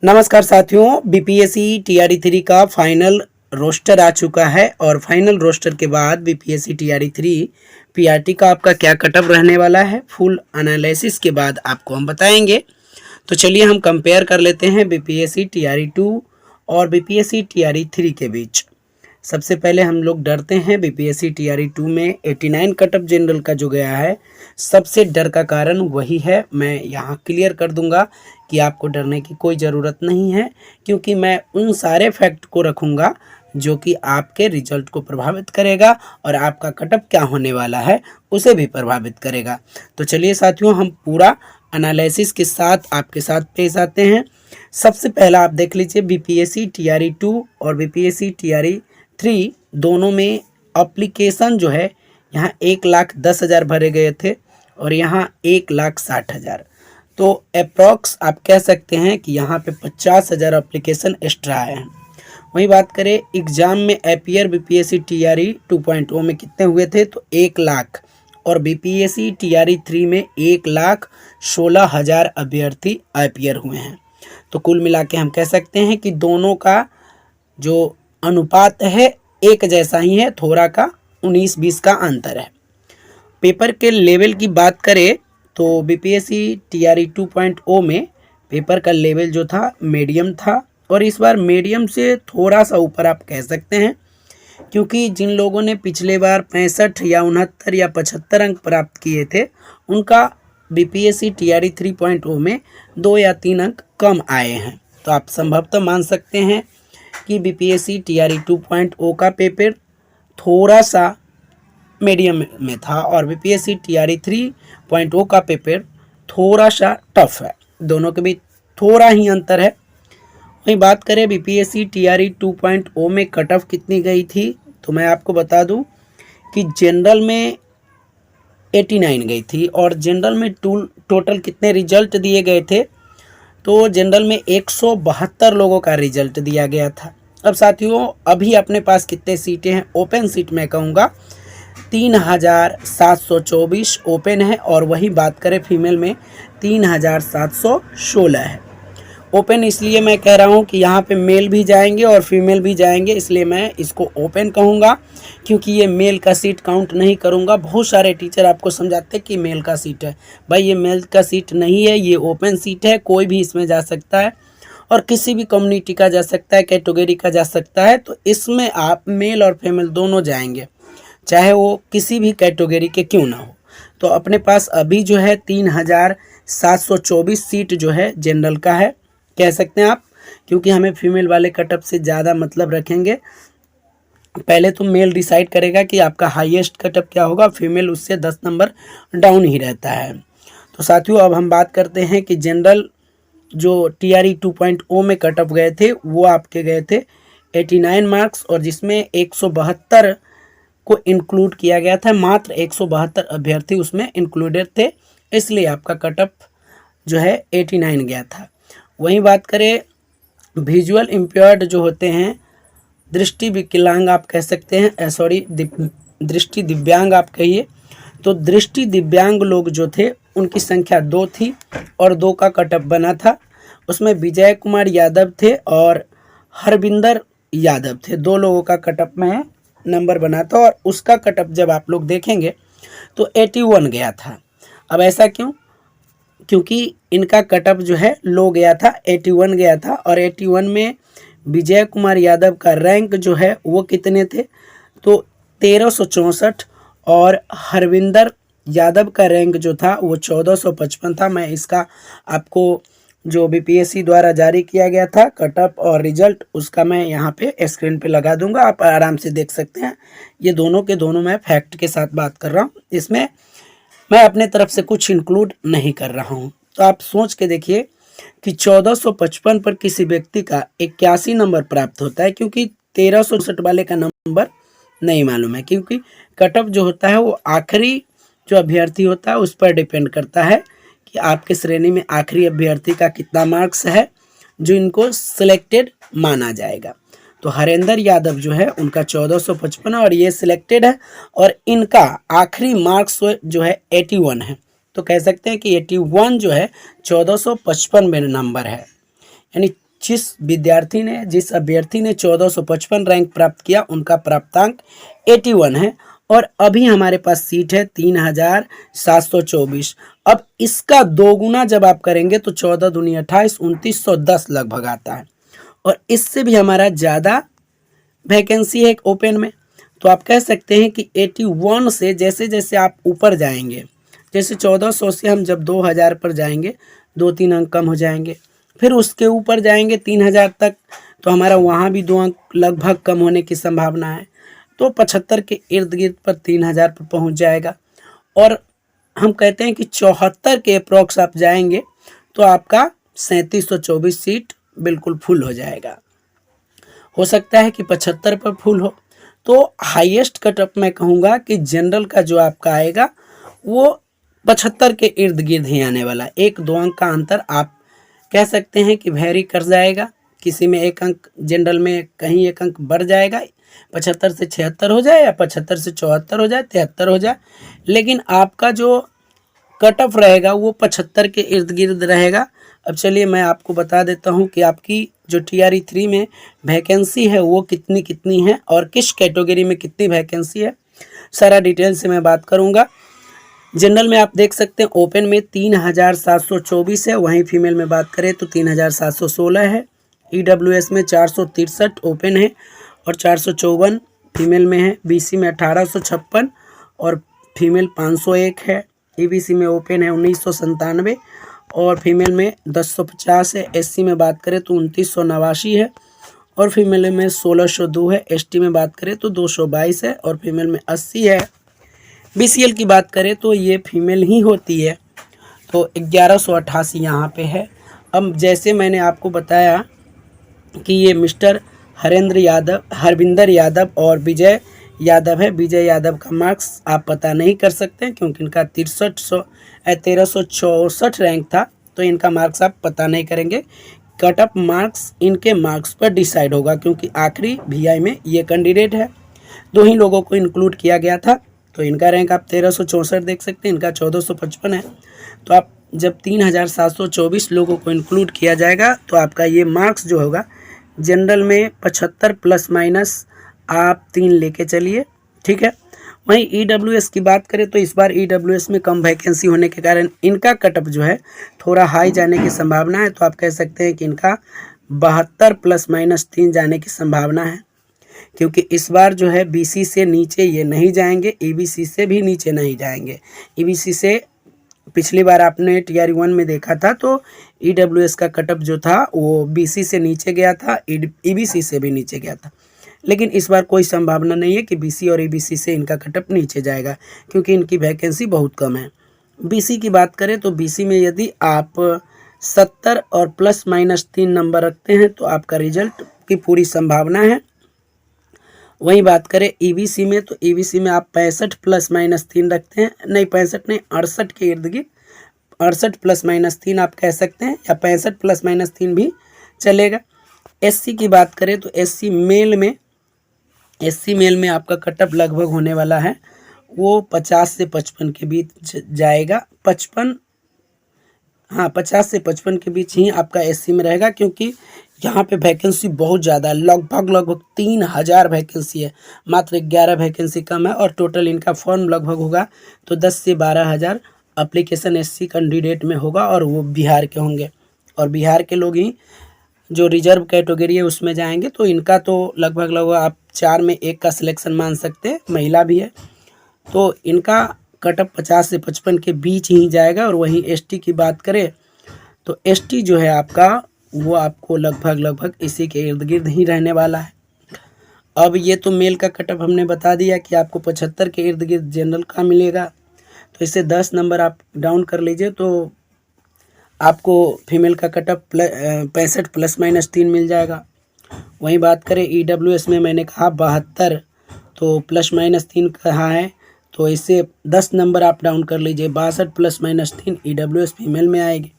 नमस्कार साथियों, BPSC TRE 3 का फाइनल रोस्टर आ चुका है और फाइनल रोस्टर के बाद बीपीएससी टीआरई 3 पीआरटी का आपका क्या कटअप रहने वाला है, फुल एनालिसिस के बाद आपको हम बताएंगे। तो चलिए हम कंपेयर कर लेते हैं बीपीएससी टीआरई 2 और बीपीएससी टीआरई 3 के बीच। सबसे पहले हम लोग डरते हैं बीपीएससी टीआरई 2 में 89 कटअप जनरल का जो गया है, सबसे डर का कारण वही है। मैं यहाँ क्लियर कर दूंगा कि आपको डरने की कोई ज़रूरत नहीं है, क्योंकि मैं उन सारे फैक्ट को रखूँगा जो कि आपके रिजल्ट को प्रभावित करेगा और आपका कटअप क्या होने वाला है उसे भी प्रभावित करेगा। तो चलिए साथियों, हम पूरा एनालिसिस के साथ आपके साथ पेश आते हैं। सबसे पहला आप देख लीजिए, बीपीएससी टीआरई 2 और बीपीएससी टीआरई 3 दोनों में एप्लीकेशन जो है, यहाँ 1,10,000 भरे गए थे और यहाँ 1,60,000। तो अप्रॉक्स आप कह सकते हैं कि यहाँ पे 50,000 एप्लीकेशन एक्स्ट्रा आए हैं। वही बात करें एग्ज़ाम में अपीयर बीपीएससी टीआरई 2.0 में कितने हुए थे, तो 1 लाख, और बीपीएससी टीआरई 3 में 1,16,000 अभ्यर्थी अपीयर हुए हैं। तो कुल मिला के हम कह सकते हैं कि दोनों का जो अनुपात है एक जैसा ही है, थोड़ा का 19-20 का अंतर है। पेपर के लेवल की बात करें तो बीपीएससी टीआरई 2.0 में पेपर का लेवल जो था मीडियम था, और इस बार मीडियम से थोड़ा सा ऊपर आप कह सकते हैं, क्योंकि जिन लोगों ने पिछले बार 65 या 69 या 75 अंक प्राप्त किए थे, उनका बीपीएससी टीआरई 3.0 में 2 या 3 अंक कम आए हैं। तो आप संभवतः मान सकते हैं कि बीपीएससी टीआरई 2.0 का पेपर थोड़ा सा मीडियम में था और बीपीएससी टीआरई 3.0 का पेपर थोड़ा सा टफ है। दोनों के बीच थोड़ा ही अंतर है। वहीं बात करें बीपीएससी टीआरई 2.0 में कट ऑफ कितनी गई थी, तो मैं आपको बता दूं कि जनरल में 89 गई थी और जनरल में टोटल कितने रिजल्ट दिए गए थे, तो जनरल में 172 लोगों का रिजल्ट दिया गया था। अब साथियों, अभी अपने पास कितने सीटें हैं, ओपन सीट मैं कहूँगा 3,724 ओपन है, और वही बात करें फीमेल में 3,716 है। ओपन इसलिए मैं कह रहा हूँ कि यहाँ पे मेल भी जाएंगे और फीमेल भी जाएंगे, इसलिए मैं इसको ओपन कहूँगा, क्योंकि ये मेल का सीट काउंट नहीं करूँगा। बहुत सारे टीचर आपको समझाते हैं कि मेल का सीट है, भाई ये मेल का सीट नहीं है, ये ओपन सीट है, कोई भी इसमें जा सकता है और किसी भी कम्युनिटी का जा सकता है, कैटेगरी का जा सकता है। तो इसमें आप मेल और फीमेल दोनों जाएंगे, चाहे वो किसी भी कैटेगरी के क्यों ना हो। तो अपने पास अभी जो है 3,724 सीट जो है जनरल का है, कह सकते हैं आप, क्योंकि हमें फीमेल वाले कटअप से ज़्यादा मतलब रखेंगे। पहले तो मेल डिसाइड करेगा कि आपका हाईएस्ट कटअप क्या होगा, फीमेल उससे 10 नंबर डाउन ही रहता है। तो साथियों, अब हम बात करते हैं कि जनरल जो टीआरई 2.0 में कटअप गए थे वो आपके गए थे 89 मार्क्स, और जिसमें 172 को इंक्लूड किया गया था, मात्र 172 अभ्यर्थी उसमें इंक्लूडेड थे, इसलिए आपका कटअप जो है 89 गया था। वहीं बात करें विजुअल इम्पेयर्ड जो होते हैं, दृष्टि विकलांग आप कह सकते हैं, दृष्टि दिव्यांग आप कहिए, तो दृष्टि दिव्यांग लोग जो थे उनकी संख्या 2 थी और 2 का कटअप बना था। उसमें विजय कुमार यादव थे और हरविंदर यादव थे, 2 लोगों का कटअप में नंबर बना था, और उसका कटअप जब आप लोग देखेंगे तो 81 गया था। अब ऐसा क्यों, क्योंकि इनका कटअप जो है लो गया था, 81 गया था, और 81 में विजय कुमार यादव का रैंक जो है वो कितने थे, तो 1364, और हरविंदर यादव का रैंक जो था वो 1455 था। मैं इसका आपको जो बीपीएससी द्वारा जारी किया गया था कटअप और रिजल्ट, उसका मैं यहाँ पे स्क्रीन पे लगा दूंगा, आप आराम से देख सकते हैं। ये दोनों के दोनों मैं फैक्ट के साथ बात कर रहा हूँ, इसमें मैं अपने तरफ से कुछ इंक्लूड नहीं कर रहा हूँ। तो आप सोच के देखिए कि 1455 पर किसी व्यक्ति का 81 नंबर प्राप्त होता है, क्योंकि 1360 वाले का नंबर नहीं मालूम है, क्योंकि कटअप जो होता है वो आखिरी जो अभ्यर्थी होता है उस पर डिपेंड करता है कि आपके श्रेणी में आखिरी अभ्यर्थी का कितना मार्क्स है जो इनको सिलेक्टेड माना जाएगा। तो हरेंद्र यादव जो है उनका 1455 और ये सिलेक्टेड है, और इनका आखिरी मार्क्स जो है 81 है। तो कह सकते हैं कि 81 जो है 1455 में नंबर है, यानी जिस अभ्यर्थी ने 1455 रैंक प्राप्त किया उनका प्राप्तांक 81 है और अभी हमारे पास सीट है 3724। अब इसका दोगुना जब आप करेंगे तो 14 दूनी 28, 2910 लगभग आता है और इससे भी हमारा ज़्यादा वैकेंसी है एक ओपन में। तो आप कह सकते हैं कि 81 से जैसे जैसे आप ऊपर जाएंगे, जैसे 1400 से हम जब 2000 पर जाएंगे 2-3 अंक कम हो जाएंगे, फिर उसके ऊपर जाएंगे 3000 तक तो हमारा वहाँ भी 2 अंक लगभग कम होने की संभावना है। तो 75 के इर्द गिर्द पर 3000 पर पहुँच जाएगा और हम कहते हैं कि 74 के अप्रॉक्स आप जाएंगे तो आपका 3724 सीट बिल्कुल फुल हो जाएगा। हो सकता है कि 75 पर फुल हो। तो हाईएस्ट कटअप मैं कहूँगा कि जनरल का जो आपका आएगा वो 75 के इर्द गिर्द ही आने वाला। 1-2 अंक का अंतर आप कह सकते हैं कि वेरी कर जाएगा, किसी में 1 अंक जनरल में कहीं 1 अंक बढ़ जाएगा, 75 से 76 हो जाए या 75 से 74 हो जाए, 73 हो जाए, लेकिन आपका जो कट ऑफ रहेगा वो 75 के इर्द गिर्द रहेगा। अब चलिए मैं आपको बता देता हूँ कि आपकी जो TRE 3 में वैकेंसी है वो कितनी है और किस कैटेगरी में कितनी वैकेंसी है, सारा डिटेल से मैं बात करूँगा। जनरल में आप देख सकते हैं ओपन में 3724 है, वहीं फीमेल में बात करें तो 3716 है। EWS में 463 ओपन है और 454 फीमेल में है। BC में 1856 और फीमेल 501 है। EBC में ओपन है 1997 और फीमेल में 1050 है। SC में बात करें तो 2989 है और फीमेल में 1602 है। ST में बात करें तो 222 है और फीमेल में 80 है। BCL की बात करें तो ये फीमेल ही होती है तो 1188 यहाँ पे है। अब जैसे मैंने आपको बताया कि ये मिस्टर हरविंदर यादव और विजय यादव है। विजय यादव का मार्क्स आप पता नहीं कर सकते क्योंकि इनका 1364 रैंक था, तो इनका मार्क्स आप पता नहीं करेंगे। कट ऑफ मार्क्स इनके मार्क्स पर डिसाइड होगा क्योंकि आखिरी VI में ये कैंडिडेट है। 2 ही लोगों को इंक्लूड किया गया था तो इनका रैंक आप 1364 देख सकते हैं, इनका 1455 है। तो आप जब 3724 लोगों को इंक्लूड किया जाएगा तो आपका ये मार्क्स जो होगा जनरल में 75 प्लस माइनस आप 3 लेके चलिए, ठीक है। वहीं EWS की बात करें तो इस बार EWS में कम वैकेंसी होने के कारण इनका कटअप जो है थोड़ा हाई जाने की संभावना है। तो आप कह सकते हैं कि इनका 72 प्लस माइनस 3 जाने की संभावना है क्योंकि इस बार जो है BC से नीचे ये नहीं जाएंगे, EBC से भी नीचे नहीं जाएंगे। EBC से पिछली बार आपने TRE 1 में देखा था तो EWS का कटअप जो था वो BC से नीचे गया था, EBC से भी नीचे गया था, लेकिन इस बार कोई संभावना नहीं है कि BC और EBC से इनका कटअप नीचे जाएगा क्योंकि इनकी वैकेंसी बहुत कम है। BC की बात करें तो BC में यदि आप 70 और प्लस माइनस 3 नंबर रखते हैं तो आपका रिजल्ट की पूरी संभावना है। वहीं बात करें EBC में तो EBC में आप 65 प्लस माइनस 3 रखते हैं, नहीं 65 नहीं 68 के इर्द गिर्द, 68 प्लस माइनस 3 आप कह सकते हैं या 65 प्लस माइनस 3 भी चलेगा। SC की बात करें तो SC मेल में आपका कटअप लगभग होने वाला है वो 50 से 55 के बीच जाएगा। 50 से 55 के बीच ही आपका SC में रहेगा क्योंकि यहाँ पे वैकेंसी बहुत ज़्यादा है, लगभग 3000 वैकेंसी है, मात्र 11 वैकेंसी कम है और टोटल इनका फॉर्म लगभग होगा तो 10 से 12,000 एप्लीकेशन SC कैंडिडेट में होगा और वो बिहार के होंगे और बिहार के लोग ही जो रिजर्व कैटेगरी है उसमें जाएंगे। तो इनका तो लगभग आप 4 में 1 का सिलेक्शन मान सकते हैं, महिला भी है। तो इनका कटअप 50 से 55 के बीच ही जाएगा। और वहीं ST की बात करें तो ST जो है आपका वो आपको लगभग इसी के इर्द गिर्द ही रहने वाला है। अब ये तो मेल का कटअप हमने बता दिया कि आपको 75 के इर्द गिर्द जनरल का मिलेगा, तो इससे 10 नंबर आप डाउन कर लीजिए तो आपको फीमेल का कटअप 65 प्लस माइनस 3 मिल जाएगा। वहीं बात करें EWS में मैंने कहा 72 तो प्लस माइनस 3 कहा है तो इससे 10 नंबर आप डाउन कर लीजिए, 62 प्लस माइनस 3 EWS फीमेल में आएगी।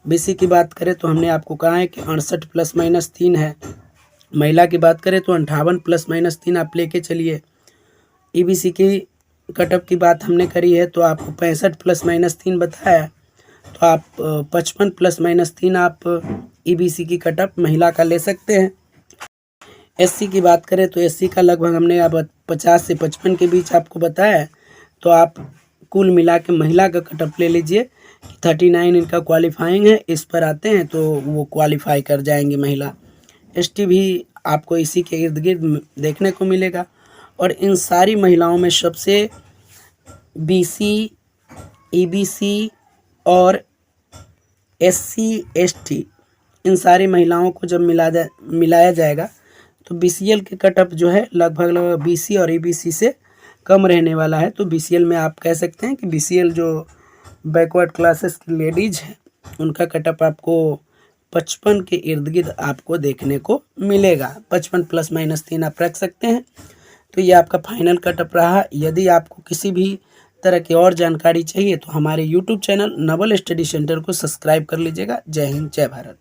BC की बात करें तो हमने आपको कहा है कि 68 प्लस माइनस 3 है। महिला की बात करें तो 58 प्लस माइनस 3 आप लेके चलिए। EBC की कटअप की बात हमने करी है तो आपको 65 प्लस माइनस 3 बताया तो आप 55 ±3 आप ईबीसी की कट ऑफ महिला का ले सकते हैं। एससी की बात करें तो एससी का लगभग हमने अब 50 से 55 के बीच आपको बताया है। तो आप कुल मिला के महिला का कट ऑफ ले लीजिए। 39 इनका क्वालिफाइंग है, इस पर आते हैं तो वो क्वालिफाई कर जाएंगे महिला। एसटी भी आपको इसी के इर्द गिर्द देखने को मिलेगा। और इन सारी महिलाओं में सबसे बीसी, ईबीसी और एससी, एसटी इन सारी महिलाओं को जब मिलाया जाएगा तो बीसीएल के कट ऑफ जो है लगभग बीसी और ईबीसी से कम रहने वाला है। तो बीसीएल में आप कह सकते हैं कि बीसीएल जो बैकवर्ड क्लासेस की लेडीज हैं उनका कट ऑफ आपको 55 के इर्द गिर्द आपको देखने को मिलेगा। 55 ±3 आप रख सकते हैं। तो ये आपका फाइनल कट ऑफ रहा। यदि आपको किसी भी तरह की और जानकारी चाहिए तो हमारे YouTube channel Naval study centre को सब्सक्राइब कर लीजिएगा। जय हिंद, जय भारत।